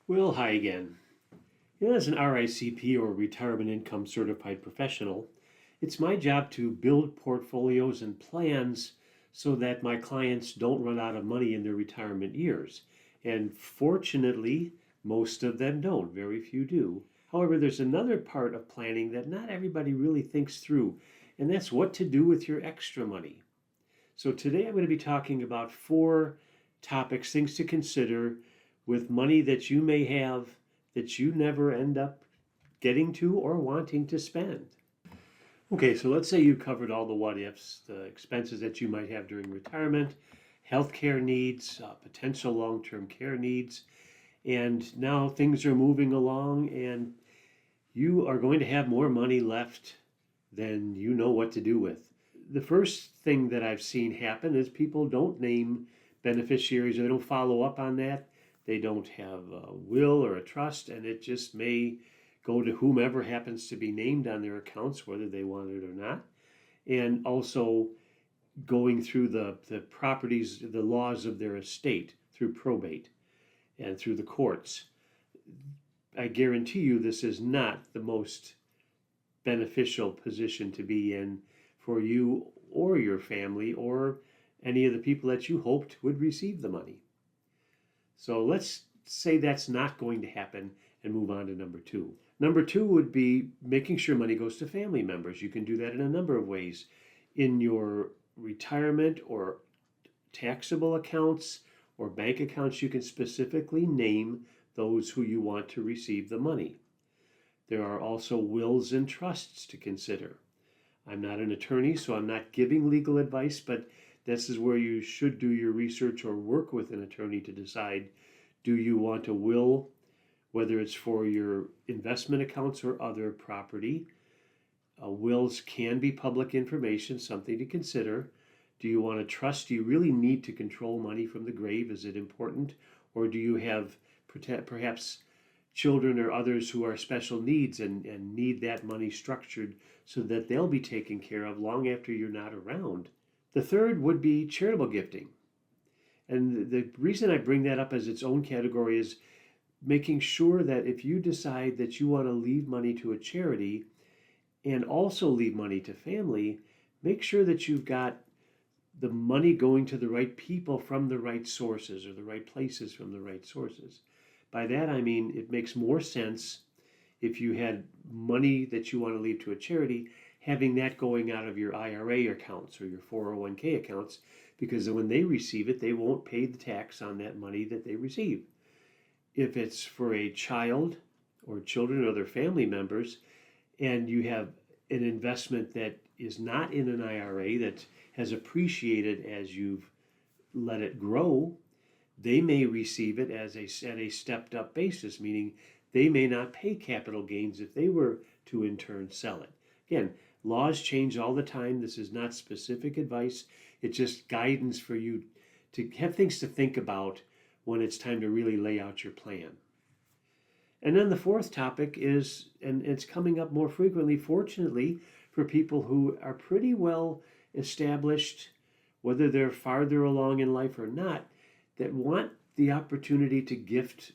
Well, hi again. As an RICP or Retirement Income Certified Professional, it's my job to build portfolios and plans so that my clients don't run out of money in their retirement years. And fortunately, most of them don't, very few do. However, there's another part of planning that not everybody really thinks through, and that's what to do with your extra money. So today I'm going to be talking about four topics, things to consider with money that you may have that you never end up getting to or wanting to spend. Okay, so let's say you covered all the what ifs, the expenses that you might have during retirement, healthcare needs, potential long term care needs, and now things are moving along and you are going to have more money left than you know what to do with. The first thing that I've seen happen is people don't name beneficiaries or they don't follow up on that. They don't have a will or a trust, and it just may go to whomever happens to be named on their accounts, whether they want it or not. And also going through the properties, the laws of their estate through probate and through the courts. I guarantee you this is not the most beneficial position to be in for you or your family or any of the people that you hoped would receive the money. So let's say that's not going to happen and move on to number two. Number two would be making sure money goes to family members. You can do that in a number of ways. In your retirement or taxable accounts or bank accounts, you can specifically name those who you want to receive the money. There are also wills and trusts to consider. I'm not an attorney, so I'm not giving legal advice, but this is where you should do your research or work with an attorney to decide, do you want a will, whether it's for your investment accounts or other property. Wills can be public information, something to consider. Do you want a trust? Do you really need to control money from the grave? Is it important? Or do you have perhaps children or others who are special needs and need that money structured so that they'll be taken care of long after you're not around? The third would be charitable gifting. And the reason I bring that up as its own category is making sure that if you decide that you want to leave money to a charity and also leave money to family, make sure that you've got the money going to the right people from the right sources or the right places from the right sources. By that I mean it makes more sense if you had money that you want to leave to a charity, having that going out of your IRA accounts or your 401k accounts, because when they receive it, they won't pay the tax on that money that they receive. If it's for a child or children or their family members, and you have an investment that is not in an IRA that has appreciated as you've let it grow, they may receive it as at a stepped up basis, meaning they may not pay capital gains if they were to in turn sell it. Again, laws change all the time. This is not specific advice. It's just guidance for you to have things to think about when it's time to really lay out your plan. And then the fourth topic is, and it's coming up more frequently, fortunately, for people who are pretty well established, whether they're farther along in life or not, that want the opportunity to gift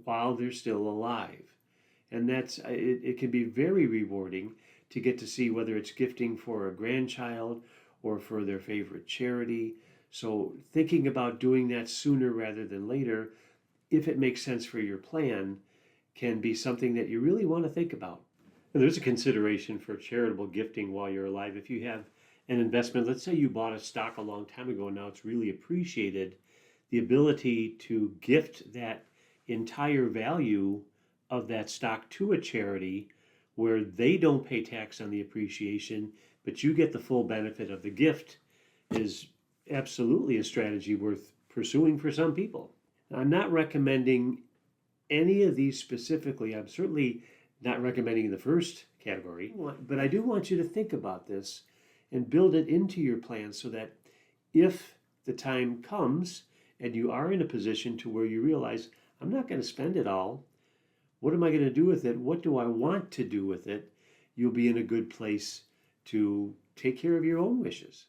while they're still alive. And it can be very rewarding to get to see whether it's gifting for a grandchild or for their favorite charity. So thinking about doing that sooner rather than later, if it makes sense for your plan, can be something that you really want to think about. And there's a consideration for charitable gifting while you're alive. If you have an investment, let's say you bought a stock a long time ago and now it's really appreciated, the ability to gift that entire value of that stock to a charity where they don't pay tax on the appreciation, but you get the full benefit of the gift is absolutely a strategy worth pursuing for some people. I'm not recommending any of these specifically. I'm certainly not recommending the first category, but I do want you to think about this and build it into your plan so that if the time comes and you are in a position to where you realize, I'm not going to spend it all. What am I going to do with it? What do I want to do with it? You'll be in a good place to take care of your own wishes.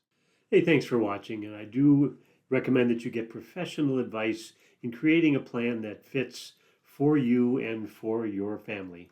Hey, thanks for watching, and I do recommend that you get professional advice in creating a plan that fits for you and for your family.